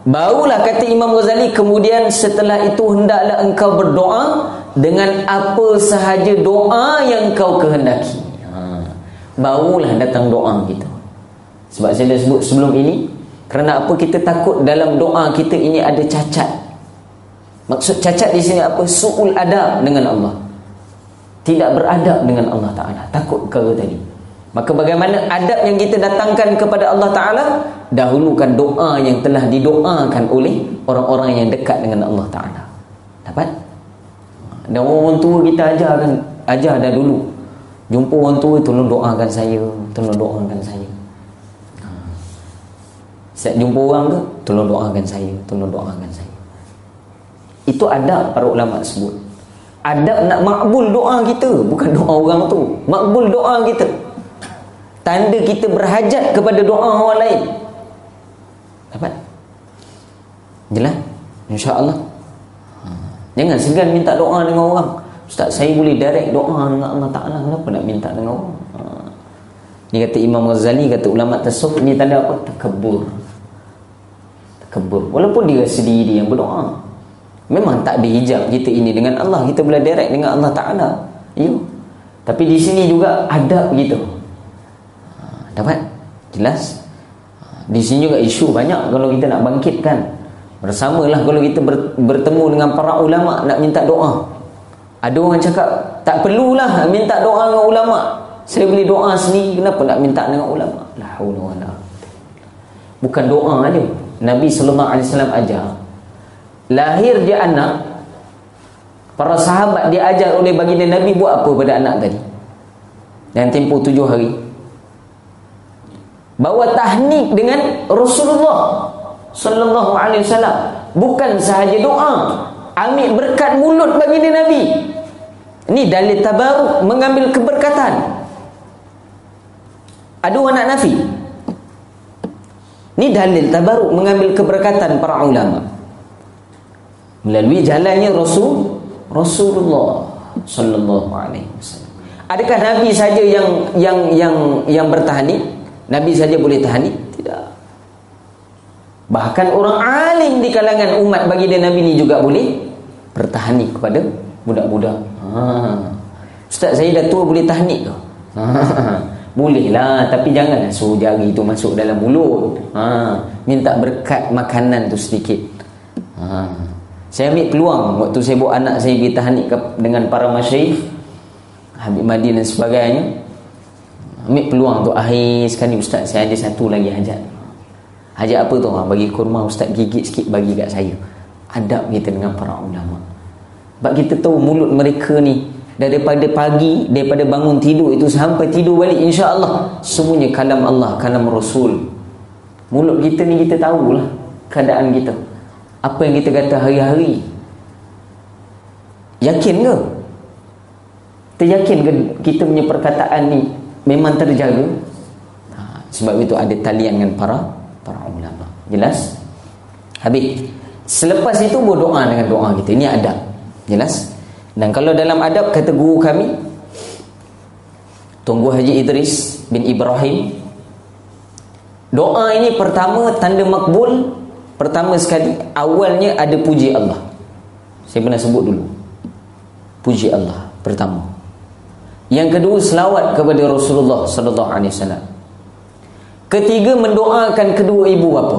Speaker 2: Barulah kata Imam Ghazali, kemudian setelah itu hendaklah engkau berdoa dengan apa sahaja doa yang kau kehendaki. Barulah datang doa kita. Sebab saya dah sebut sebelum ini, kerana apa? Kita takut dalam doa kita ini ada cacat. Maksud cacat di sini apa? Su'ul adab dengan Allah. Tidak beradab dengan Allah Ta'ala. Takut perkara tadi. Maka bagaimana adab yang kita datangkan kepada Allah Ta'ala? Dahulukan doa yang telah didoakan oleh orang-orang yang dekat dengan Allah Ta'ala. Dapat? Dan orang tua kita ajar dah dulu. Jumpa orang tua, tolong doakan saya, tolong doakan saya. Setiap jumpa orang tu, tolong doakan saya, tolong doakan saya. Itu adab para ulama sebut. Adab nak makbul doa kita, bukan doa orang tu. Makbul doa kita. Tanda kita berhajat kepada doa orang lain. Dapat? Jelas? InsyaAllah. Jangan segan minta doa dengan orang. Ustaz, saya boleh direct doa dengan Allah Ta'ala, kenapa nak minta dengan orang? Ni kata Imam Ghazali, kata ulama tasawuf, ni tanda apa? Takabur. Walaupun dia rasa diri yang berdoa, memang tak ada hijab kita ini dengan Allah, kita boleh direct dengan Allah Ta'ala. Tapi di sini juga adab gitu. Dapat? Jelas? Di sini juga isu banyak kalau kita nak bangkitkan. Bersamalah kalau kita bertemu dengan para ulama nak minta doa. Ada orang cakap tak perlulah minta doa dengan ulama, saya boleh doa sendiri, kenapa nak minta dengan ulama? La haula wala. Bukan doa aja. Nabi SAW ajar, lahir dia anak, para sahabat diajar oleh baginda Nabi buat apa pada anak tadi dalam tempoh 7 hari? Bawa tahnik dengan Rasulullah sallallahu alaihi wasallam. Bukan sahaja doa, ambil berkat mulut baginda Nabi. Ini dalil tabaruk, mengambil keberkatan. Ada orang nak nafi? Ini dalil tabaruk, mengambil keberkatan para ulama melalui jalannya Rasulullah sallallahu alaihi wasallam. Adakah Nabi saja yang bertahnik? Nabi saja boleh tahnik? Tidak. Bahkan orang alim di kalangan umat baginda Nabi ni juga boleh bertahnik kepada budak-budak. Ustaz, saya dah tua, boleh tahnik ke? Boleh lah, tapi janganlah suruh jari tu masuk dalam mulut. Minta berkat makanan tu sedikit. Saya ambil peluang waktu saya bawa anak saya pergi tahnik dengan para masyayikh Habib Madin dan sebagainya. Ambil peluang tu, akhir sekali ustaz, saya ada satu lagi hajat. Hajat apa tu? Bagi kurma, ustaz gigit sikit bagi kat saya. Adab kita dengan para ulama. Sebab kita tahu mulut mereka ni daripada pagi, daripada bangun tidur itu sampai tidur balik, insya-Allah semuanya kalam Allah, kalam Rasul. Mulut kita ni kita tahulah keadaan kita, apa yang kita kata hari-hari. Yakin ke? Kita yakin ke kita punya perkataan ni memang terjaga? Sebab itu ada talian dengan para ulama. Jelas? Habis. Selepas itu berdoa dengan doa kita. Ini adab. Jelas? Dan kalau dalam adab, kata guru kami Tuan Guru Haji Idris bin Ibrahim, doa ini pertama tanda makbul, pertama sekali awalnya ada puji Allah. Saya pernah sebut dulu, puji Allah pertama. Yang kedua selawat kepada Rasulullah sallallahu alaihi wasallam. Ketiga mendoakan kedua ibu bapa.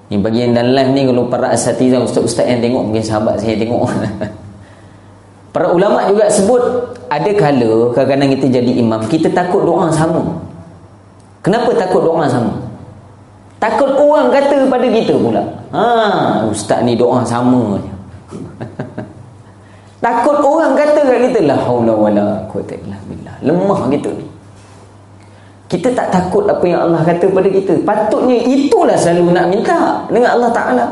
Speaker 2: Ini bagian dalam live ni, kalau para asatizah, ustaz-ustaz yang tengok, mungkin sahabat saya tengok. Para ulama juga sebut, ada kala kadang-kadang kita jadi imam, kita takut doa sama. Kenapa takut doa sama? Takut orang kata pada kita pula, ustaz ni doa sama je. Takut orang kata kat kita, la haula wala quwwata illa billah. Lemah gitu ni. Kita tak takut apa yang Allah kata pada kita. Patutnya itulah selalu nak minta dengan Allah Ta'ala.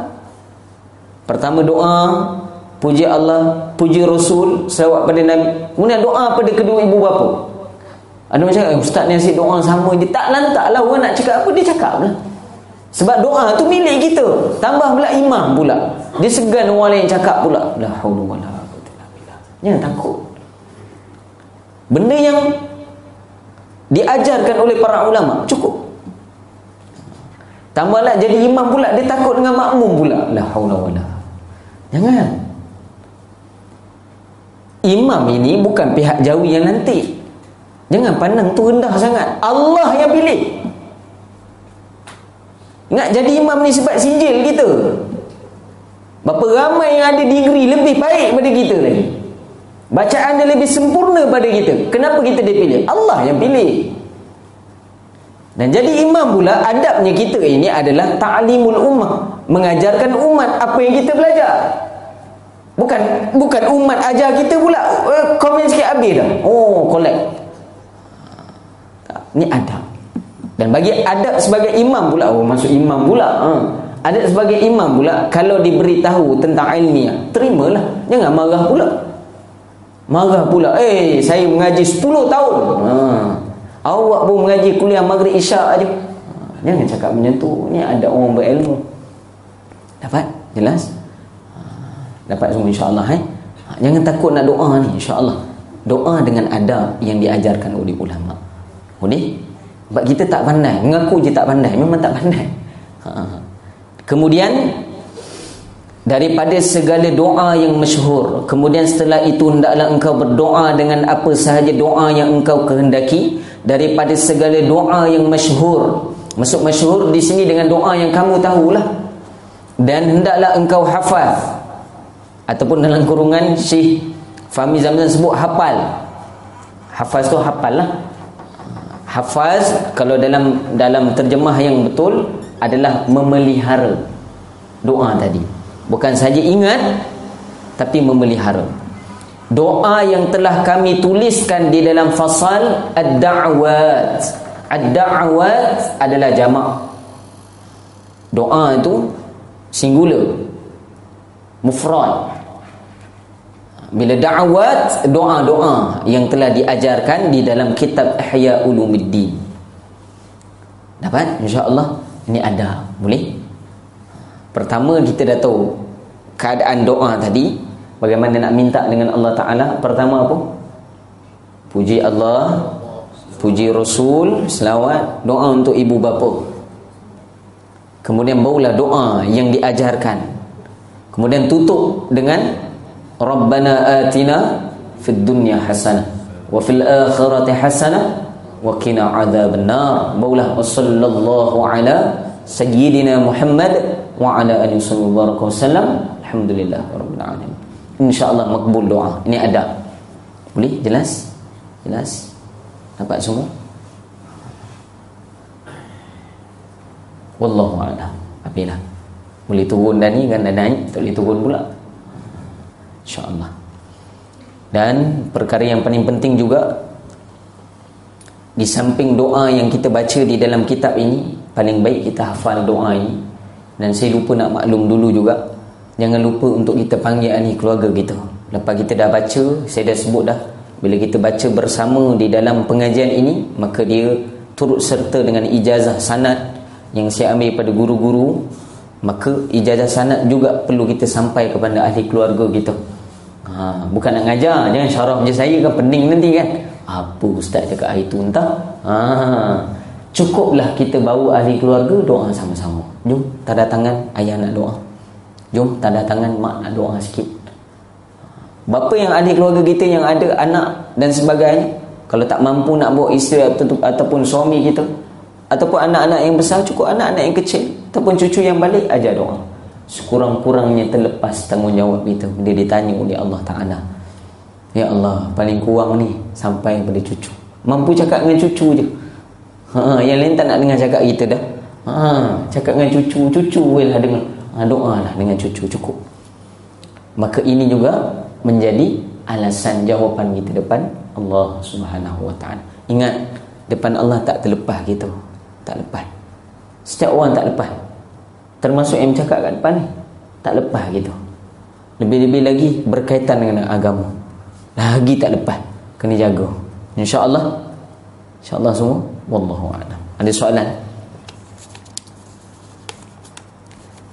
Speaker 2: Pertama doa, puji Allah, puji Rasul, selawat pada Nabi. Kemudian doa pada kedua ibu bapa. Ada orang cakap, ustaz ni asyik doa sama je. Tak lantak lah, orang nak cakap apa, dia cakap lah. Sebab doa tu milik kita. Tambah pula imam pula, dia segan orang lain cakap pula. La haula wala quwwata illa billah. Jangan takut. Benda yang diajarkan oleh para ulama cukup. Tambahlah jadi imam pula, dia takut dengan makmum pula. La haula wala. Jangan. Imam ini bukan pihak jawi yang nanti. Jangan pandang tu rendah sangat. Allah yang pilih. Ingat, jadi imam ni sebab sijil kita. Berapa ramai yang ada degree lebih baik pada kita lagi, bacaan dia lebih sempurna pada kita. Kenapa kita dipilih? Allah yang pilih. Dan jadi imam pula, adabnya kita ini adalah ta'limul ummah, mengajarkan umat apa yang kita belajar. Bukan umat ajar kita pula, komen sikit habis dah. Collect. Ini adab. Dan bagi adab sebagai imam pula, masuk imam pula. Adab sebagai imam pula, kalau diberitahu tentang ilmiah, terimalah. Jangan marah pula. Marah pula, saya mengaji 10 tahun. Awak pun mengaji kuliah maghrib isyak aja. Jangan cakap macam tu. Ni ada orang berilmu. Dapat? Jelas? Dapat semua insya-Allah Jangan takut nak doa ni, insya-Allah. Doa dengan adab yang diajarkan oleh ulama. Boleh? Sebab kita tak pandai, mengaku je tak pandai, memang tak pandai. Kemudian daripada segala doa yang masyhur, kemudian setelah itu hendaklah engkau berdoa dengan apa sahaja doa yang engkau kehendaki daripada segala doa yang masyhur. Maksud masyhur di sini dengan doa yang kamu tahulah. Dan hendaklah engkau hafaz, ataupun dalam kurungan Syekh Fahmi Zamzam sebut hafal. Hafaz tu hafal lah. Hafaz kalau dalam terjemah yang betul adalah memelihara doa tadi. Bukan saja ingat, tapi memelihara. Doa yang telah kami tuliskan di dalam fasal ad-da'wat. Ad-da'wat adalah jamak. Doa itu singular, mufrad. Bila da'wat, doa-doa yang telah diajarkan di dalam kitab Ihya Ulumuddin. Dapat? InsyaAllah ini ada. Boleh? Pertama kita dah tahu keadaan doa tadi, bagaimana nak minta dengan Allah Ta'ala. Pertama apa? Puji Allah, puji Rasul, selawat, doa untuk ibu bapa. Kemudian barulah doa yang diajarkan. Kemudian tutup dengan Rabbana atina fid dunya hasanah wa fil akhirati hasanah wa qina adzabannar. Barulah sallallahu ala sayyidina Muhammad wa ala alihi wasallam. Alhamdulillah rabbil alamin. Insyaallah makbul doa. Ini ada. Boleh jelas? Jelas? Nampak semua? Wallahu a'lam. Apalah. Boleh turun dah ni kan, dah naik, tak boleh turun pula. InsyaAllah. Dan perkara yang paling penting juga, di samping doa yang kita baca di dalam kitab ini, paling baik kita hafal doa ini. Dan saya lupa nak maklum dulu juga, jangan lupa untuk kita panggil ahli keluarga kita. Lepas kita dah baca, saya dah sebut dah, bila kita baca bersama di dalam pengajian ini, maka dia turut serta dengan ijazah sanad yang saya ambil pada guru-guru. Maka ijazah sanad juga perlu kita sampai kepada ahli keluarga kita. Bukan nak ngajar, jangan syarah je saya kan, pening nanti kan. Apa ustaz cakap hari tu entah. Cukuplah kita bawa ahli keluarga doa sama-sama. Jom tanda tangan ayah nak doa. Jom tanda tangan mak nak doa sikit. Bapa yang ahli keluarga kita yang ada anak dan sebagainya, kalau tak mampu nak bawa isteri ataupun suami kita, ataupun anak-anak yang besar, cukup anak-anak yang kecil ataupun cucu yang balik, ajar doa. Sekurang-kurangnya terlepas tanggungjawab kita bila ditanya oleh Allah Ta'ala. Ya Allah, paling kurang ni sampai pada cucu. Mampu cakap dengan cucu je. Yang lain tak nak dengar cakap kita dah. Cakap dengan cucu lah dengar. Doa lah dengan cucu, cukup. Maka ini juga menjadi alasan jawapan kita depan Allah Subhanahu Wa Ta'ala. Ingat, depan Allah tak terlepas kita. Tak lepas. Setiap orang tak lepas. Termasuk yang bercakap kat depan ni, tak lepas gitu. Lebih-lebih lagi berkaitan dengan agama, lagi tak lepas. Kena jaga. InsyaAllah. InsyaAllah semua. Wallahu a'lam. Ada soalan?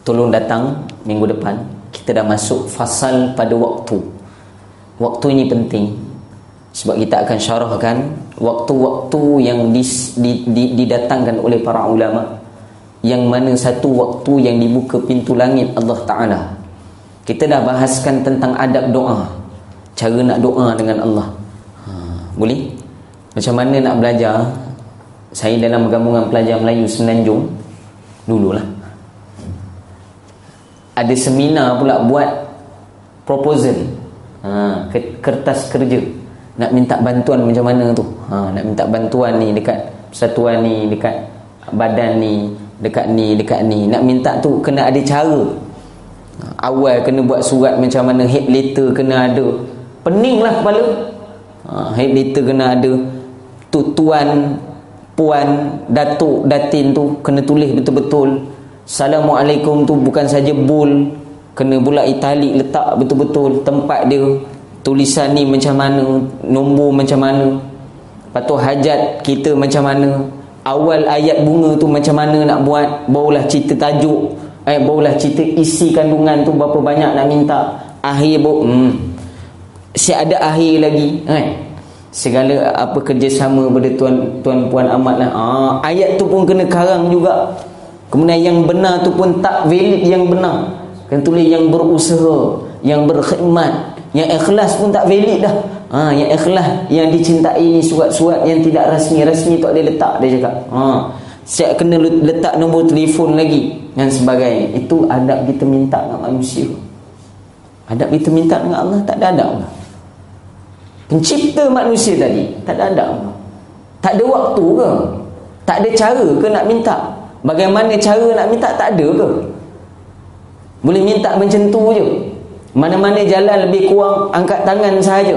Speaker 2: Tolong datang minggu depan. Kita dah masuk fasal pada waktu. Waktu ini penting, sebab kita akan syarahkan waktu-waktu yang didatangkan oleh para ulama, yang mana satu waktu yang dibuka pintu langit Allah Ta'ala. Kita dah bahaskan tentang adab doa, cara nak doa dengan Allah. Boleh? Macam mana nak belajar? Saya dalam gabungan pelajar Melayu Semenanjung dululah, ada seminar pula buat proposal, kertas kerja, nak minta bantuan macam mana tu. Nak minta bantuan ni dekat persatuan ni, dekat badan ni, dekat ni. Nak minta tu kena ada cara. Awal kena buat surat macam mana, head letter kena ada. Pening lah kepala. Head letter kena ada. Tu tuan, puan, datuk, datin tu kena tulis betul-betul. Assalamualaikum tu bukan saja bul, kena pula italik letak betul-betul tempat dia. Tulisan ni macam mana, nombor macam mana. Lepas tu hajat kita macam mana, awal ayat bunga tu macam mana nak buat. Barulah cerita tajuk, barulah cerita isi kandungan tu berapa banyak nak minta. Akhir si ada akhir lagi kan. Segala apa kerjasama pada tuan puan amatlah. Ayat tu pun kena karang juga. Kemudian yang benar tu pun tak valid yang benar. Kan tulis yang berusaha, yang berkhidmat, yang ikhlas pun tak valid dah. Yang ikhlas, yang dicintai, surat-surat yang tidak rasmi tak boleh letak, dia cakap. Siap kena letak nombor telefon lagi dan sebagainya. Itu adab kita minta dengan manusia. Adab kita minta dengan Allah tak ada adab. Pencipta manusia tadi tak ada adab. Tak ada waktu ke? Tak ada cara ke nak minta? Bagaimana cara nak minta tak ada ke? Boleh minta macam tu je. Mana-mana jalan lebih kurang angkat tangan sahaja.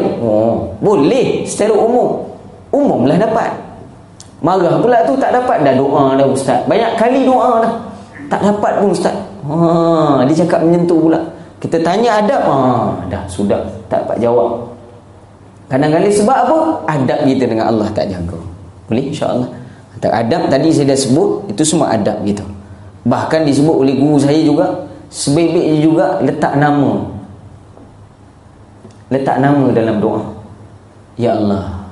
Speaker 2: Boleh secara umum. Umumlah dapat. Marah pula tu tak dapat dah doa dah ustaz. Banyak kali doa dah. Tak dapat pun ustaz. Dia cakap macam tu pula. Kita tanya adab, dah sudah tak dapat jawab. Kadang-kadang sebab apa? Adab kita dengan Allah tak jaga. Boleh insya-Allah. Adab tadi saya dah sebut, itu semua adab kita. Bahkan disebut oleh guru saya juga, sebaik-baiknya juga letak nama. Letak nama dalam doa. Ya Allah,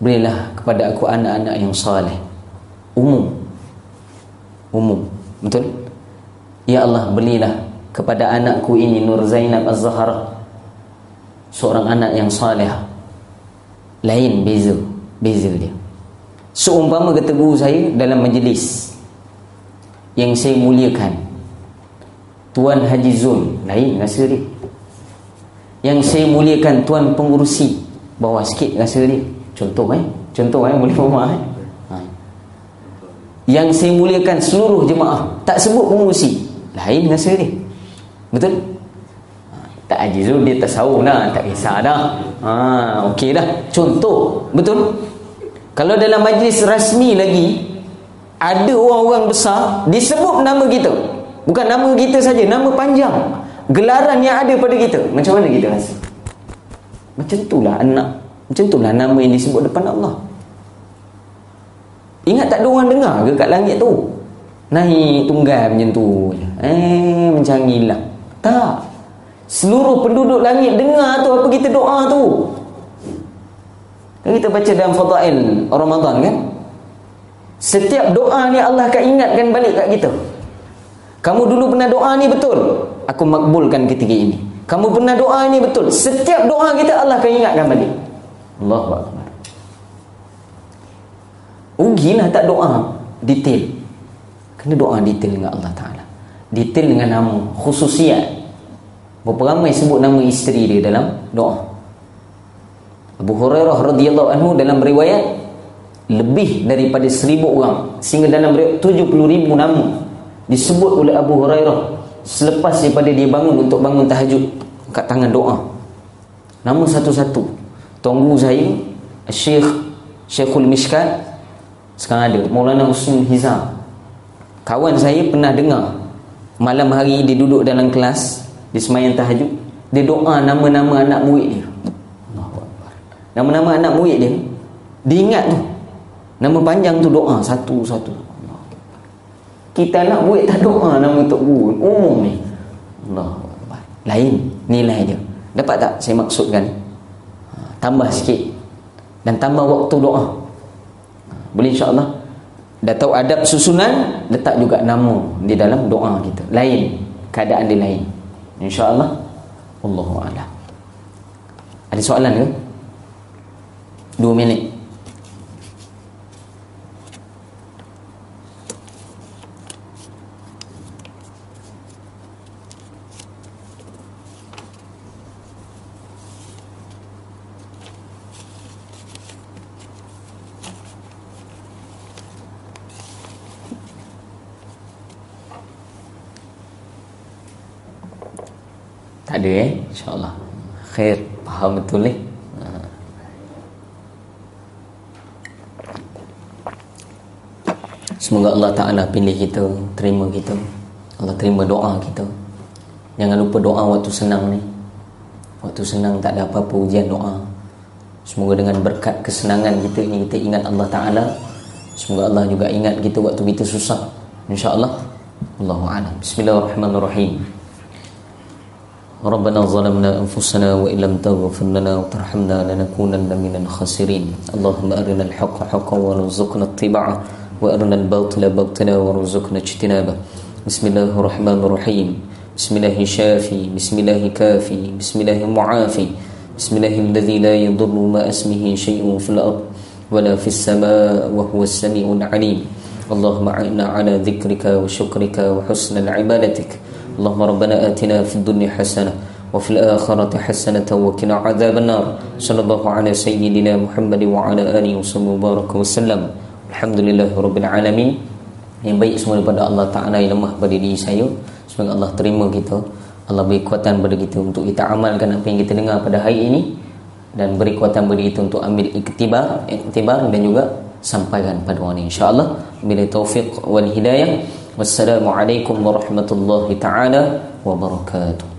Speaker 2: berilah kepada aku anak-anak yang saleh. Umum. Betul? Ya Allah, berilah kepada anakku ini Nur Zainab Az-Zahra, seorang anak yang saleh. Lain, beza dia. Seumpama kata guru saya dalam majlis yang saya muliakan, Tuan Haji Zul, lain rasa dia. Yang saya muliakan Tuan Pengurusi, bawah sikit rasa dia. Contoh boleh faham Yang saya muliakan seluruh jemaah, tak sebut pengurusi, lain rasa dia. Betul? Tak Haji Zul dia tasawuf dah, tak kisah dah. Okey dah. Contoh, betul? Kalau dalam majlis rasmi lagi ada orang-orang besar disebut nama kita. Bukan nama kita saja, nama panjang, gelaran yang ada pada kita. Macam mana kita rasa? Macam itulah anak. Macam itulah nama yang disebut depan Allah. Ingat tak ada orang dengar ke kat langit tu? Naik tunggal macam tu. Macam hilang. Tak. Seluruh penduduk langit dengar tu apa kita doa tu. Kan kita baca dalam Fadail Ramadan kan? Setiap doa ni Allah akan ingatkan balik kat kita. Kamu dulu pernah doa ni betul, aku makbulkan ketika ini. Kamu pernah doa ni betul. Setiap doa kita Allah akan ingatkan balik. Allahu Akbar. Rugilah tak doa detail. Kena doa detail dengan Allah Ta'ala. Detail dengan nama, khususiat. Berapa ramai sebut nama isteri dia dalam doa. Abu Hurairah radhiyallahu anhu dalam riwayat lebih daripada 1,000 orang, sehingga dalam riwayat 70,000 nama disebut oleh Abu Hurairah selepas daripada dia bangun untuk bangun tahajud, angkat tangan doa. Nama satu-satu. Tunggu saya Syekhul Mishkat sekarang ada, Maulana Husnul Hizam. Kawan saya pernah dengar malam hari dia duduk dalam kelas, dia sembahyang tahajud, dia doa nama-nama anak murid dia. Nama-nama anak murid dia, dia ingat tu nama panjang tu, doa satu-satu. Kita anak murid tak doa nama Tok Guru umum ni. Allahu Akbar. Lain nilai dia. Dapat tak saya maksudkan? Tambah sikit dan tambah waktu doa. Boleh insya-Allah. Dah tahu adab susunan, letak juga nama di dalam doa kita. Lain, keadaan dia lain. Insya-Allah. Allahu a'lam. Ada soalan ke? 2 minit. Tak ada insya-Allah. Khair, faham betul ni. Semoga Allah Ta'ala pilih kita, terima kita. Allah terima doa kita. Jangan lupa doa waktu senang ni. Waktu senang tak ada apa-apa ujian doa. Semoga dengan berkat kesenangan kita ni, kita ingat Allah Ta'ala. Semoga Allah juga ingat kita waktu kita susah, insya-Allah. Allahu a'lam. Bismillahirrahmanirrahim.
Speaker 1: ربنا ظلمنا أنفسنا وإن لم تغفر لنا وترحمنا لنكونن من الخاسرين اللهم أرنا الحق حقا وارزقنا اتباعه وأرنا الباطل باطلا وارزقنا اجتنابه بسم الله الرحمن الرحيم بسم الله شافي بسم الله كافي بسم الله معافي بسم الله الذي لا يضر ما اسمه شيء في الأرض ولا في السماء وهو السميع العليم اللهم أعنا على ذكرك وشكرك وحسن عبادتك اللهم ربنا آتنا في الدنيا حسنة وفي الآخرة حسنة وقنا عذاب النار صلى الله على سيدنا محمد وعلى آله وصحبه وبارك وسلم Alhamdulillah Rabbil Alamin. Yang baik semua daripada Allah Ta'ala yang lemah pada diri saya. Semoga Allah terima kita, Allah beri kekuatan pada kita untuk kita amalkan apa yang kita dengar pada hari ini, dan beri kekuatan pada kita untuk ambil iktibar dan juga sampaikan pada orang ini, insya-Allah. Bila taufiq wal hidayah. Wassalamualaikum warahmatullahi taala wabarakatuh.